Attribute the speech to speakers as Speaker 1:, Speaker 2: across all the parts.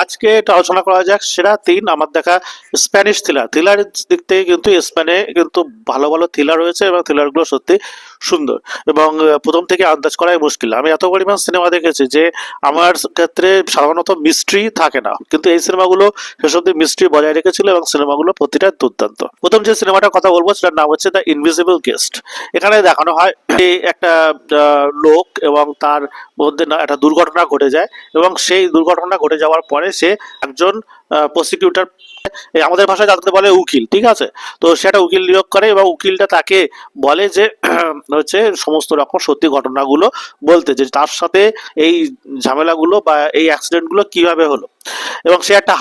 Speaker 1: আজকে এটা আলোচনা করা যাক সেরা ৩ আমার দেখা স্প্যানিশ থ্রিলার। থ্রিলারের দিক থেকে কিন্তু স্পেনে কিন্তু ভালো, ভালো থ্রিলার রয়েছে এবং থ্রিলারগুলো সত্যি সুন্দর এবং ১ম থেকে আন্দাজ করাই মুশকিল। আমি এত পরিমাণ সিনেমা দেখেছি যে আমার ক্ষেত্রে সাধারণত মিস্ট্রি থাকে না। কিন্তু এই সিনেমাগুলো শেষ অব্দি মিস্ট্রি বজায় রেখেছিল এবং সিনেমাগুলো প্রতিটা দুর্দান্ত। ১ম যে সিনেমাটার কথা বলব সেটার নাম হচ্ছে দ্য ইনভিজিবল গেস্ট। এখানে দেখানো হয় একটা লোক এবং তার মধ্যে একটা দুর্ঘটনা ঘটে যায় এবং সেই দুর্ঘটনা ঘটে যাওয়ার পরে সে একজন প্রসিকিউটর, আমাদের ভাষায় যাদেরকে বলে উকিল, ঠিক আছে? তো সেটা উকিল নিয়োগ করে এবং উকিলটা তাকে বলে যে হচ্ছে সমস্ত রকম সত্যি ঘটনাগুলো বলতে, যে তার সাথে এই ঝামেলাগুলো বা এই অ্যাক্সিডেন্টগুলো কিভাবে হলো। এবং সে একটা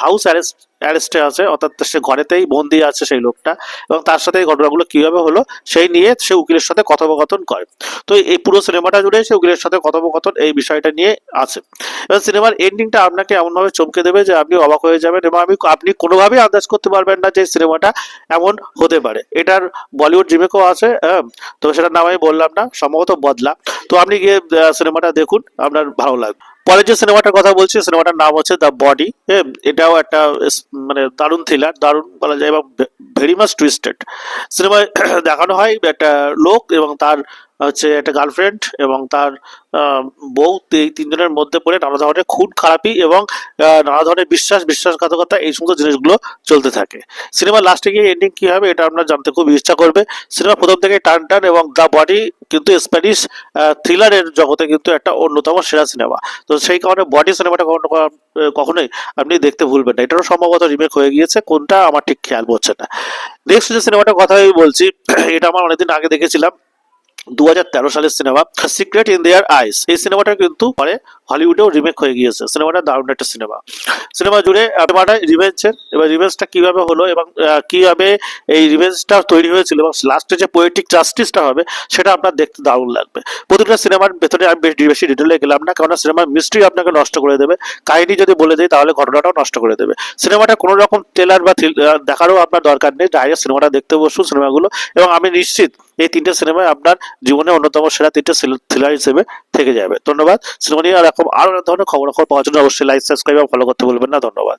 Speaker 1: হাউস অ্যারেস্টে আছে, অর্থাৎ সে ঘরেতেই বন্দি আছে সেই লোকটা, এবং তার সাথে এই ঘটনাগুলো কিভাবে হলো সেই নিয়ে সে উকিলের সাথে কথোপকথন করে। তো এই পুরো সিনেমাটা জুড়ে সে উকিলের সাথে কথোপকথন এই বিষয়টা নিয়ে আছে। এবার সিনেমার এন্ডিংটা আপনাকে এমনভাবে চমকে দেবে যে আপনি অবাক হয়ে যাবেন এবং আপনি কোনোভাবেই আন্দাজ করতে পারবেন না যে সিনেমাটা এমন হতে পারে। এটার বলিউড রিমেকও আছে, তো সেটার নাম আমি বললাম না, সম্ভবত বদলা। তো আপনি গিয়ে সিনেমাটা দেখুন, আপনার ভালো লাগবে। পরের যে সিনেমাটার কথা বলছি সিনেমাটার নাম হচ্ছে দ্য বডি। এটাও একটা মানে দারুণ থ্রিলার, দারুণ বলা যায় এবং ভেরি মাচ টুইস্টেড। সিনেমায় দেখানো হয় একটা লোক এবং তার হচ্ছে একটা গার্লফ্রেন্ড এবং তার বউ, এই তিনজনের মধ্যে পড়ে নানা ধরনের খুন খারাপি এবং নানা ধরনের বিশ্বাসঘাতকতা এই সমস্ত জিনিসগুলো চলতে থাকে। সিনেমার লাস্টে গিয়ে এন্ডিং কি হবে এটা আপনার জানতে খুব ইচ্ছা করবে। সিনেমা প্রথম থেকে টান এবং দ্য বডি কিন্তু স্প্যানিশ থ্রিলারের জগতে কিন্তু একটা অন্যতম সেরা সিনেমা। তো সেই কারণে বডি সিনেমাটা কখনোই আপনি দেখতে ভুলবেন না। এটারও সম্ভবত রিমেক হয়ে গিয়েছে, কোনটা আমার ঠিক খেয়াল পড়ছে না। নেক্সট যে সিনেমাটার কথা আমি বলছি এটা আমার অনেকদিন আগে দেখেছিলাম, ২০১৩ সালের সিনেমা সিক্রেট ইন দেয়ার আইস। এই সিনেমাটা কিন্তু পরে হলিউডেও রিমেক হয়ে গিয়েছে। সিনেমাটা দারুণ একটা সিনেমা জুড়ে সিনেমাটা রিভেঞ্জের, এবার রিভেঞ্জটা কিভাবে হলো এবং কিভাবে এই রিভেঞ্জটা তৈরি হয়েছিল এবং লাস্টে যে পোয়েটিক জাস্টিসটা হবে সেটা আপনার দেখতে দারুণ লাগবে। প্রতিটা সিনেমার ভেতরে আমি বেশি ডিটেলে গেলাম না, কারণ সিনেমার মিস্ট্রি আপনাকে নষ্ট করে দেবে। কাহিনী যদি বলে দিই তাহলে ঘটনাটাও নষ্ট করে দেবে। সিনেমাটা কোনো রকম ট্রেলার বা দেখারও আপনার দরকার নেই, ডাইরেক্ট সিনেমাটা দেখতে বসুন সিনেমাগুলো, এবং আমি নিশ্চিত এই ৩টে সিনেমায় আপনার জীবনে অন্যতম সেরা ৩টে থ্রিলার হিসেবে থেকে যাবে। ধন্যবাদ। সিনেমা নিয়ে আর এরকম আরো ধরনের খবরাখবর পাওয়ার জন্য অবশ্যই লাইক, সাবস্ক্রাইব এবং ফলো করতে ভুলবেন না। ধন্যবাদ।